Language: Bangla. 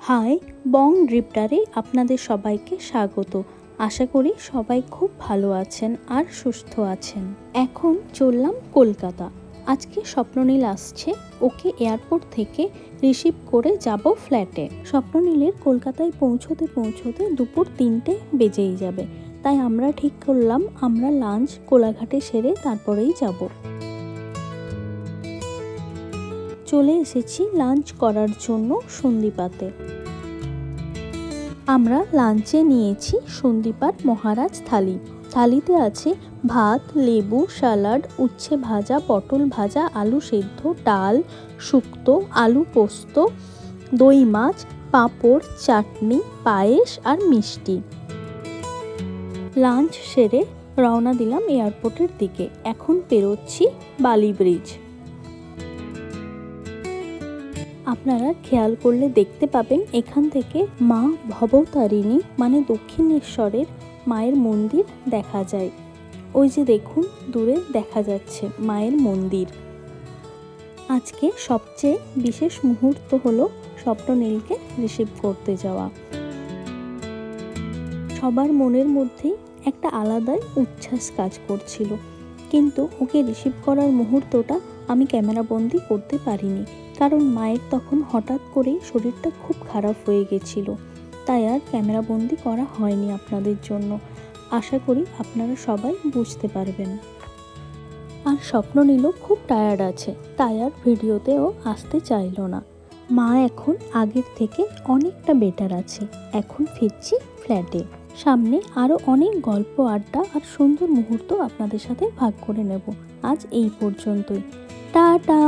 হাই, বং ড্রিপটারে আপনাদের সবাইকে স্বাগত। আশা করি সবাই খুব ভালো আছেন আর সুস্থ আছেন। এখন চললাম কলকাতা। আজকে স্বপ্ননীল আসছে, ওকে এয়ারপোর্ট থেকে রিসিভ করে যাব ফ্ল্যাটে। স্বপ্ননীলের কলকাতায় পৌঁছতে পৌঁছতে দুপুর 3টে বেজেই যাবে, তাই আমরা ঠিক করলাম আমরা লাঞ্চ কোলাঘাটে সেরে তারপরেই যাব। চলে এসেছি লাঞ্চ করার জন্য সন্দ্বীপাতে। আমরা লাঞ্চে নিয়েছি সন্দ্বীপার মহারাজ থালি। থালিতে আছে ভাত, লেবু, স্যালাড, উচ্ছে ভাজা, পটল ভাজা, আলু সেদ্ধ, ডাল, শুক্তো, আলু পোস্ত, দই মাছ, পাঁপড়, চাটনি, পায়েস আর মিষ্টি। লাঞ্চ সেরে রওনা দিলাম এয়ারপোর্টের দিকে। এখন পেরোচ্ছি বালি ব্রিজ। আপনারা খেয়াল করলে দেখতে পাবেন এখান থেকে মা ভবতারিণী মানে দক্ষিণেশ্বরের মায়ের মন্দির দেখা যায়। ওই যে দেখুন দূরে দেখা যাচ্ছে মায়ের মন্দির। আজকে সবচেয়ে বিশেষ মুহূর্ত হলো স্বপ্ননীলকে রিসিভ করতে যাওয়া। সবার মনের মধ্যেই একটা আলাদাই উচ্ছ্বাস কাজ করছিল, কিন্তু ওকে রিসিভ করার মুহূর্তটা আমি ক্যামেরাবন্দি করতে পারিনি, কারণ মায়ের তখন হঠাৎ করেই শরীরটা খুব খারাপ হয়ে গেছিল, তাই আর ক্যামেরাবন্দি করা হয়নি আপনাদের জন্য। আশা করি আপনারা সবাই বুঝতে পারবেন। আর স্বপ্ননীলও খুব টায়ার্ড আছে, তাই আর ভিডিওতেও আসতে চাইলো না। মা এখন আগের থেকে অনেকটা বেটার আছে। এখন ফিরছি ফ্ল্যাটে। সামনে আরও অনেক গল্প, আড্ডা আর সুন্দর মুহূর্ত আপনাদের সাথে ভাগ করে নেব। আজ এই পর্যন্তই। টাটা।